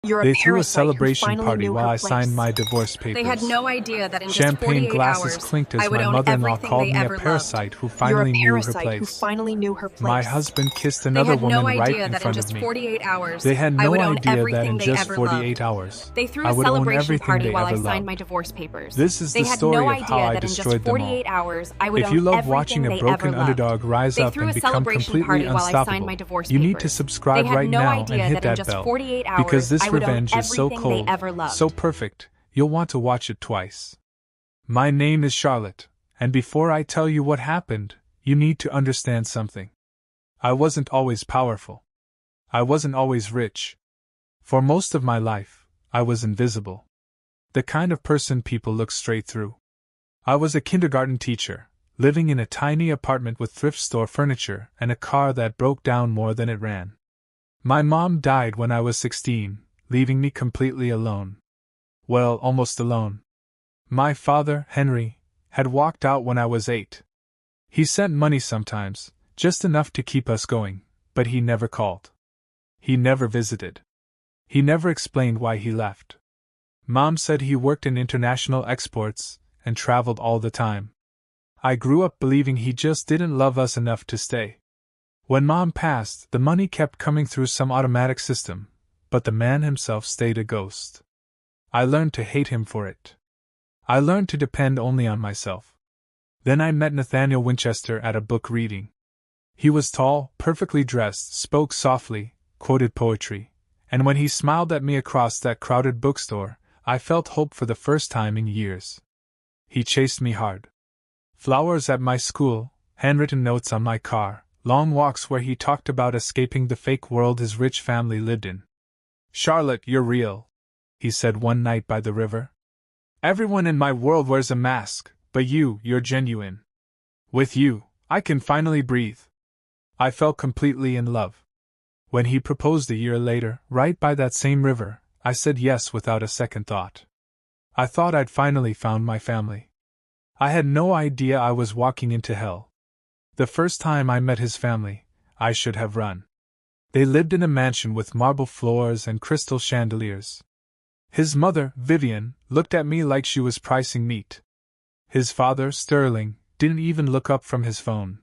You're a They threw a parasite who celebration finally party knew while her I signed place. my divorce papers. They had no idea that in just Champagne 48 glasses hours, clinked as I would my own mother-in-law everything called they me a ever loved. parasite who You're a finally knew her parasite who place. finally knew her place. My husband kissed They another had no woman right idea in that in front of just me. 48 hours, They had I no would own idea that everything in they just ever 48 loved. hours, They threw I a would own celebration everything party they while I ever signed my loved. divorce papers. This is They the had story no of how idea I that in just destroyed them all. 48 hours, I would If own you love everything watching a they broken ever loved. underdog rise They up threw and a become celebration completely party while I signed unstoppable, my divorce you papers. need to subscribe They had right no now idea and hit that in that just bell. 48 Because hours, this I would own revenge is so everything they cold, ever loved. so perfect, you'll want to watch it twice. My name is Charlotte, and before I tell you what happened, you need to understand something. I wasn't always powerful. I wasn't always rich. For most of my life, I was invisible. The kind of person people look straight through. I was a kindergarten teacher, living in a tiny apartment with thrift store furniture and a car that broke down more than it ran. My mom died when I was 16, leaving me completely alone. Well, almost alone. My father, Henry, had walked out when I was 8. He sent money sometimes, just enough to keep us going, but he never called. He never visited. He never explained why he left. Mom said he worked in international exports and traveled all the time. I grew up believing he just didn't love us enough to stay. When Mom passed, the money kept coming through some automatic system, but the man himself stayed a ghost. I learned to hate him for it. I learned to depend only on myself. Then I met Nathaniel Winchester at a book reading. He was tall, perfectly dressed, spoke softly, quoted poetry, and when he smiled at me across that crowded bookstore, I felt hope for the first time in years. He chased me hard. Flowers at my school, handwritten notes on my car, long walks where he talked about escaping the fake world his rich family lived in. "Charlotte, you're real," he said one night by the river. "Everyone in my world wears a mask, but you're genuine. With you, I can finally breathe." I fell completely in love. When he proposed a year later, right by that same river, I said yes without a second thought. I thought I'd finally found my family. I had no idea I was walking into hell. The first time I met his family, I should have run. They lived in a mansion with marble floors and crystal chandeliers. His mother, Vivian, looked at me like she was pricing meat. His father, Sterling, didn't even look up from his phone.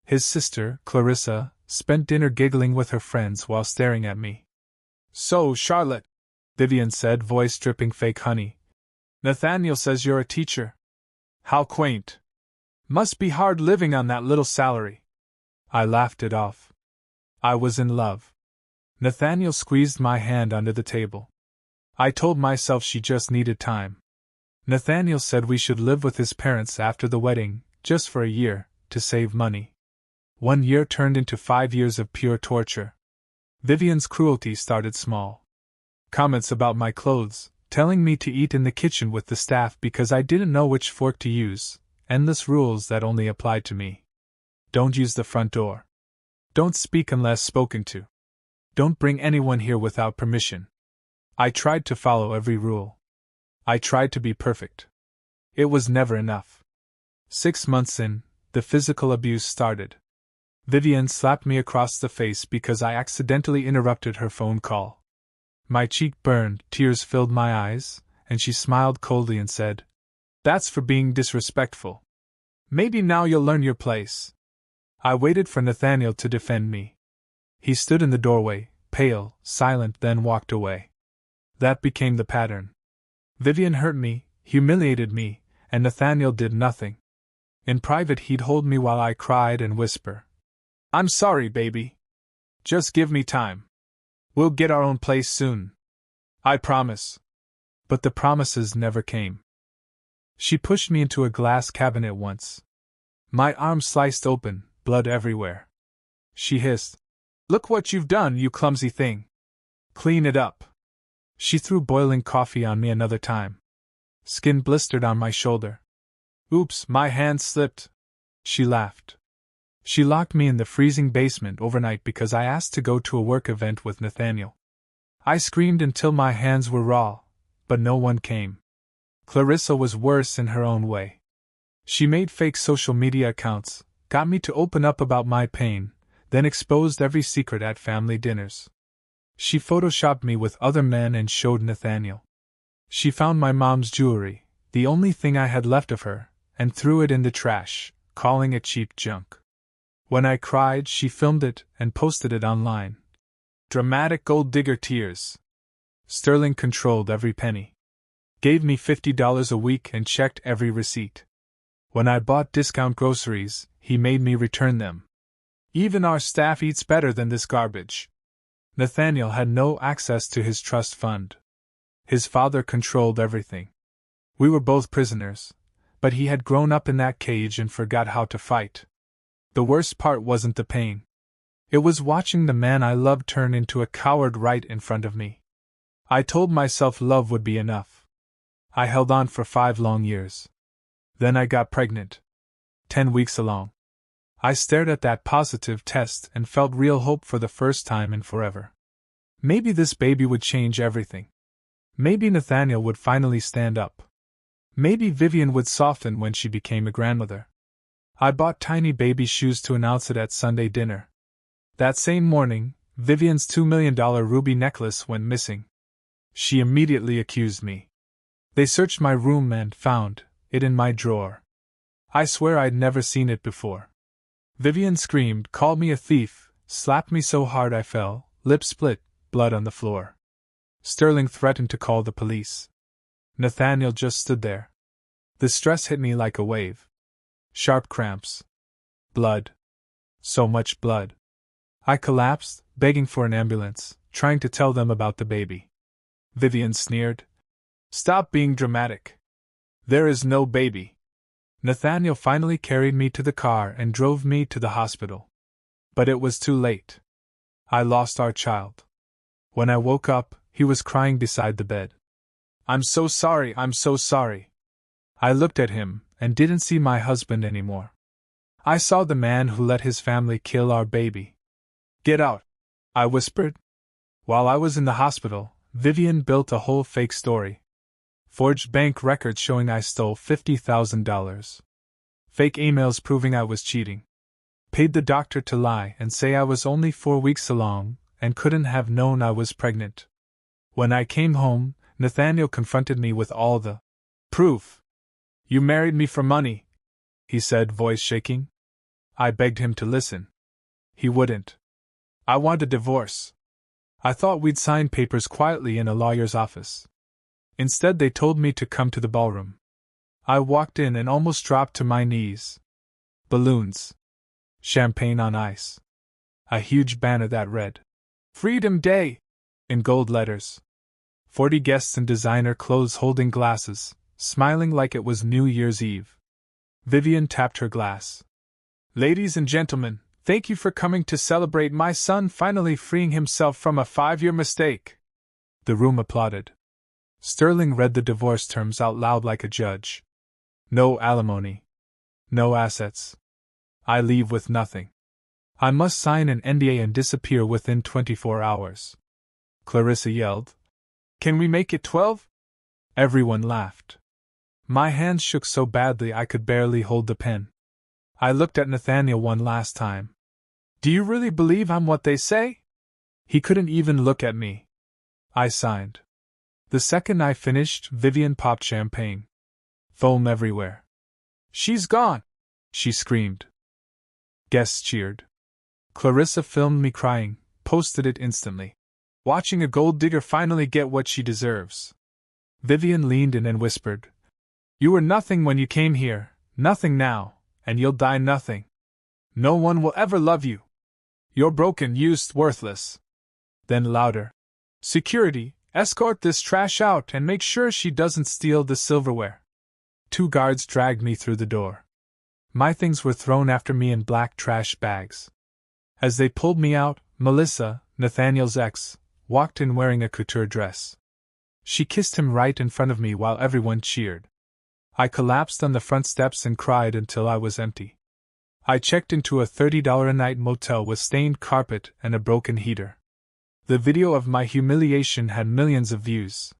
His sister, Clarissa, spent dinner giggling with her friends while staring at me. "So, Charlotte," Vivian said, voice dripping fake honey, "Nathaniel says you're a teacher. How quaint. Must be hard living on that little salary." I laughed it off. I was in love. Nathaniel squeezed my hand under the table. I told myself she just needed time. Nathaniel said we should live with his parents after the wedding, just for a year, to save money. 1 year turned into 5 years of pure torture. Vivian's cruelty started small. Comments about my clothes, telling me to eat in the kitchen with the staff because I didn't know which fork to use, endless rules that only applied to me. Don't use the front door. Don't speak unless spoken to. Don't bring anyone here without permission. I tried to follow every rule. I tried to be perfect. It was never enough. 6 months in, the physical abuse started. Vivian slapped me across the face because I accidentally interrupted her phone call. My cheek burned, tears filled my eyes, and she smiled coldly and said, "That's for being disrespectful. Maybe now you'll learn your place." I waited for Nathaniel to defend me. He stood in the doorway, pale, silent, then walked away. That became the pattern. Vivian hurt me, humiliated me, and Nathaniel did nothing. In private he'd hold me while I cried and whisper, "I'm sorry, baby. Just give me time. We'll get our own place soon. I promise." But the promises never came. She pushed me into a glass cabinet once. My arm sliced open, blood everywhere. She hissed, "Look what you've done, you clumsy thing. Clean it up." She threw boiling coffee on me another time. Skin blistered on my shoulder. "Oops, my hand slipped." She laughed. She locked me in the freezing basement overnight because I asked to go to a work event with Nathaniel. I screamed until my hands were raw, but no one came. Clarissa was worse in her own way. She made fake social media accounts, got me to open up about my pain, then exposed every secret at family dinners. She photoshopped me with other men and showed Nathaniel. She found my mom's jewelry, the only thing I had left of her, and threw it in the trash, calling it cheap junk. When I cried, she filmed it and posted it online. Dramatic gold digger tears. Sterling controlled every penny. Gave me $50 a week and checked every receipt. When I bought discount groceries, he made me return them. Even our staff eats better than this garbage. Nathaniel had no access to his trust fund. His father controlled everything. We were both prisoners, but he had grown up in that cage and forgot how to fight. The worst part wasn't the pain. It was watching the man I loved turn into a coward right in front of me. I told myself love would be enough. I held on for 5 long years. Then I got pregnant. 10 weeks along. I stared at that positive test and felt real hope for the first time in forever. Maybe this baby would change everything. Maybe Nathaniel would finally stand up. Maybe Vivian would soften when she became a grandmother. I bought tiny baby shoes to announce it at Sunday dinner. That same morning, Vivian's $2 million ruby necklace went missing. She immediately accused me. They searched my room and found it in my drawer. I swear I'd never seen it before. Vivian screamed, called me a thief, slapped me so hard I fell, lip split, blood on the floor. Sterling threatened to call the police. Nathaniel just stood there. The stress hit me like a wave. Sharp cramps. Blood. So much blood. I collapsed, begging for an ambulance, trying to tell them about the baby. Vivian sneered. Stop being dramatic. There is no baby. Nathaniel finally carried me to the car and drove me to the hospital. But it was too late. I lost our child. When I woke up, he was crying beside the bed. I'm so sorry, I'm so sorry. I looked at him and didn't see my husband anymore. I saw the man who let his family kill our baby. Get out, I whispered. While I was in the hospital, Vivian built a whole fake story. Forged bank records showing I stole $50,000. Fake emails proving I was cheating. Paid the doctor to lie and say I was only 4 weeks along and couldn't have known I was pregnant. When I came home, Nathaniel confronted me with all the proof. You married me for money, he said, voice shaking. I begged him to listen. He wouldn't. I want a divorce. I thought we'd sign papers quietly in a lawyer's office. Instead, they told me to come to the ballroom. I walked in and almost dropped to my knees. Balloons. Champagne on ice. A huge banner that read, Freedom Day, in gold letters. 40 guests in designer clothes holding glasses, smiling like it was New Year's Eve. Vivian tapped her glass. Ladies and gentlemen, thank you for coming to celebrate my son finally freeing himself from a 5-year mistake. The room applauded. Sterling read the divorce terms out loud like a judge. No alimony. No assets. I leave with nothing. I must sign an NDA and disappear within 24 hours. Clarissa yelled. Can we make it 12? Everyone laughed. My hands shook so badly I could barely hold the pen. I looked at Nathaniel one last time. Do you really believe I'm what they say? He couldn't even look at me. I signed. The second I finished, Vivian popped champagne. Foam everywhere. She's gone! She screamed. Guests cheered. Clarissa filmed me crying, posted it instantly. Watching a gold digger finally get what she deserves. Vivian leaned in and whispered, You were nothing when you came here, nothing now, and you'll die nothing. No one will ever love you. You're broken, used, worthless. Then louder. Security, escort this trash out and make sure she doesn't steal the silverware. 2 guards dragged me through the door. My things were thrown after me in black trash bags. As they pulled me out, Melissa, Nathaniel's ex, walked in wearing a couture dress. She kissed him right in front of me while everyone cheered. I collapsed on the front steps and cried until I was empty. I checked into a $30 a night motel with stained carpet and a broken heater. The video of my humiliation had millions of views.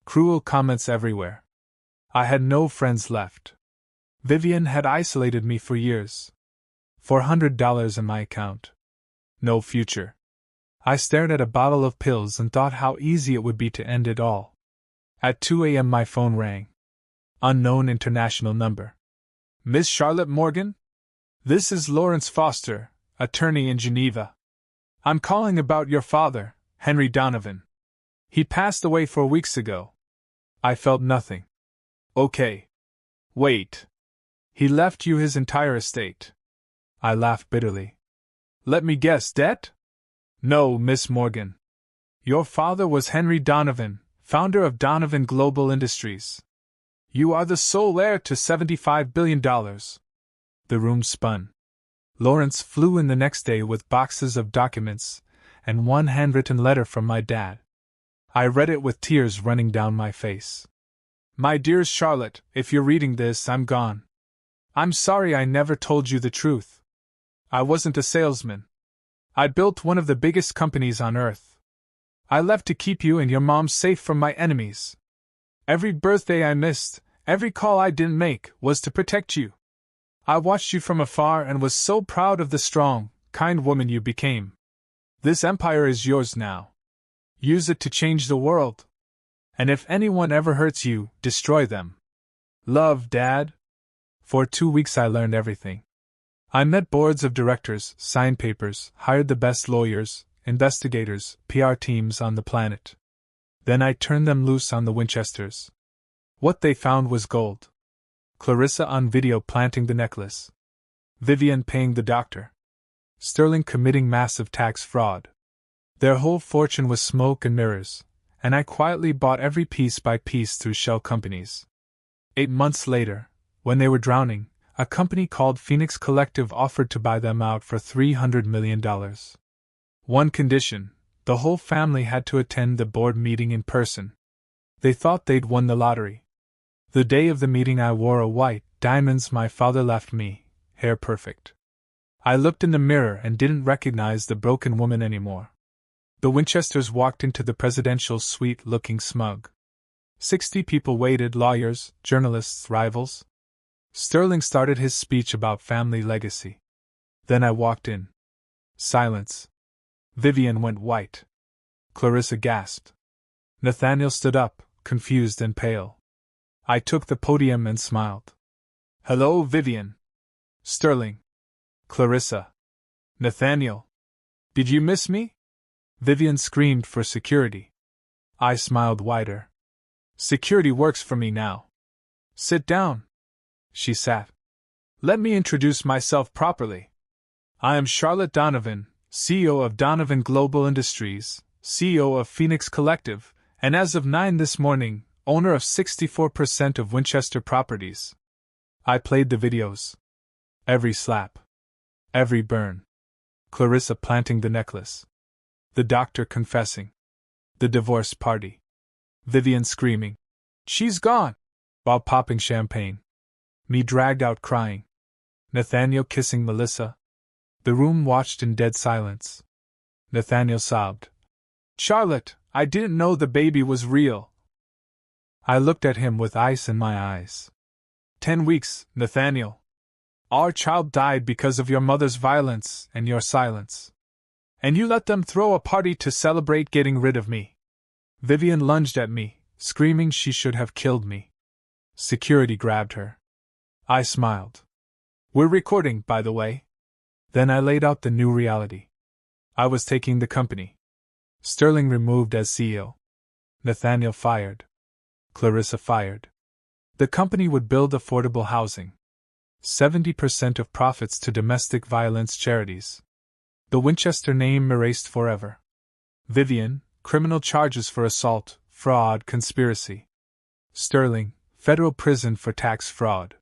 Cruel comments everywhere. I had no friends left. Vivian had isolated me for years. $400 in my account. No future. I stared at a bottle of pills and thought how easy it would be to end it all. At 2 a.m. my phone rang. Unknown international number. Miss Charlotte Morgan? This is Lawrence Foster, attorney in Geneva. I'm calling about your father, Henry Donovan. He passed away 4 weeks ago. I felt nothing. Okay. Wait. He left you his entire estate. I laughed bitterly. Let me guess, debt? No, Miss Morgan. Your father was Henry Donovan, founder of Donovan Global Industries. You are the sole heir to $75 billion. The room spun. Lawrence flew in the next day with boxes of documents and one handwritten letter from my dad. I read it with tears running down my face. My dearest Charlotte, if you're reading this, I'm gone. I'm sorry I never told you the truth. I wasn't a salesman. I built one of the biggest companies on earth. I left to keep you and your mom safe from my enemies. Every birthday I missed, every call I didn't make, was to protect you. I watched you from afar and was so proud of the strong, kind woman you became. This empire is yours now. Use it to change the world. And if anyone ever hurts you, destroy them. Love, Dad. For 2 weeks I learned everything. I met boards of directors, signed papers, hired the best lawyers, investigators, PR teams on the planet. Then I turned them loose on the Winchesters. What they found was gold. Clarissa on video planting the necklace. Vivian paying the doctor. Sterling committing massive tax fraud. Their whole fortune was smoke and mirrors, and I quietly bought every piece by piece through shell companies. 8 months later, when they were drowning, a company called Phoenix Collective offered to buy them out for $300 million. One condition: the whole family had to attend the board meeting in person. They thought they'd won the lottery. The day of the meeting I wore a white diamonds my father left me, hair perfect. I looked in the mirror and didn't recognize the broken woman anymore. The Winchesters walked into the presidential suite looking smug. 60 people waited, lawyers, journalists, rivals. Sterling started his speech about family legacy. Then I walked in. Silence. Vivian went white. Clarissa gasped. Nathaniel stood up, confused and pale. I took the podium and smiled. Hello, Vivian. Sterling. Clarissa. Nathaniel. Did you miss me? Vivian screamed for security. I smiled wider. Security works for me now. Sit down. She sat. Let me introduce myself properly. I am Charlotte Donovan, CEO of Donovan Global Industries, CEO of Phoenix Collective, and as of 9 this morning, owner of 64% of Winchester Properties. I played the videos. Every slap. Every burn. Clarissa planting the necklace. The doctor confessing. The divorce party. Vivian screaming, "She's gone!" while popping champagne. Me dragged out crying. Nathaniel kissing Melissa. The room watched in dead silence. Nathaniel sobbed. Charlotte, I didn't know the baby was real. I looked at him with ice in my eyes. 10 weeks, Nathaniel. Our child died because of your mother's violence and your silence. And you let them throw a party to celebrate getting rid of me. Vivian lunged at me, screaming she should have killed me. Security grabbed her. I smiled. We're recording, by the way. Then I laid out the new reality. I was taking the company. Sterling removed as CEO. Nathaniel fired. Clarissa fired. The company would build affordable housing. 70% of profits to domestic violence charities. The Winchester name erased forever. Vivian, criminal charges for assault, fraud, conspiracy. Sterling, federal prison for tax fraud.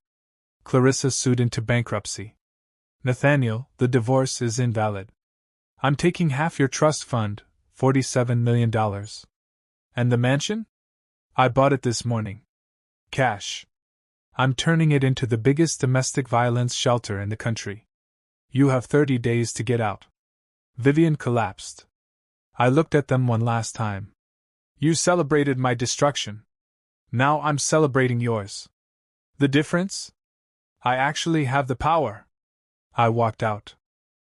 Clarissa sued into bankruptcy. Nathaniel, the divorce is invalid. I'm taking half your trust fund, $47 million. And the mansion? I bought it this morning. Cash. I'm turning it into the biggest domestic violence shelter in the country. You have 30 days to get out. Vivian collapsed. I looked at them one last time. You celebrated my destruction. Now I'm celebrating yours. The difference? I actually have the power. I walked out.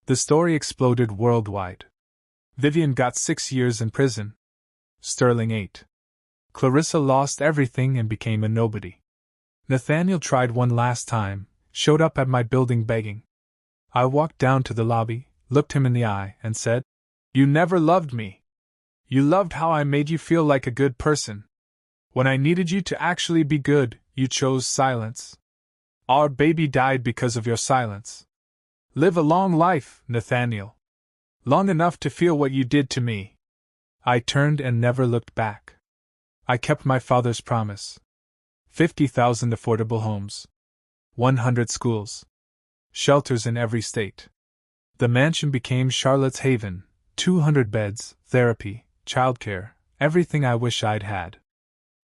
The story exploded worldwide. Vivian got 6 years in prison. Sterling 8. Clarissa lost everything and became a nobody. Nathaniel tried one last time, showed up at my building begging. I walked down to the lobby, looked him in the eye, and said, "You never loved me. You loved how I made you feel like a good person. When I needed you to actually be good, you chose silence. Our baby died because of your silence. Live a long life, Nathaniel. Long enough to feel what you did to me." I turned and never looked back. I kept my father's promise. 50,000 affordable homes. 100 schools. Shelters in every state. The mansion became Charlotte's haven, 200 beds, therapy, childcare, everything I wish I'd had.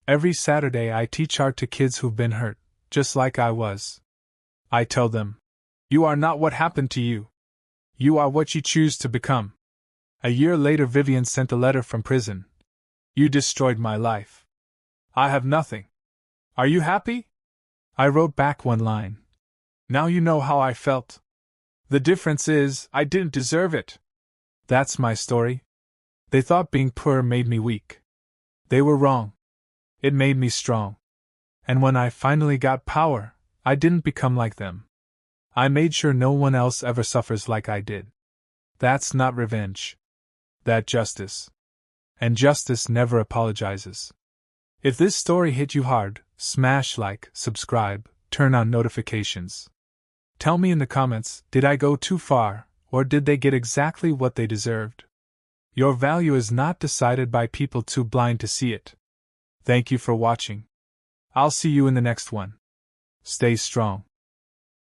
Every Saturday I teach art to kids who've been hurt, just like I was. I tell them, "You are not what happened to you. You are what you choose to become." A year later Vivian sent a letter from prison. "You destroyed my life. I have nothing. Are you happy?" I wrote back one line. "Now you know how I felt. The difference is, I didn't deserve it." That's my story. They thought being poor made me weak. They were wrong. It made me strong. And when I finally got power, I didn't become like them. I made sure no one else ever suffers like I did. That's not revenge. That's justice. And justice never apologizes. If this story hit you hard, smash like, subscribe, turn on notifications. Tell me in the comments, did I go too far, or did they get exactly what they deserved? Your value is not decided by people too blind to see it. Thank you for watching. I'll see you in the next one. Stay strong.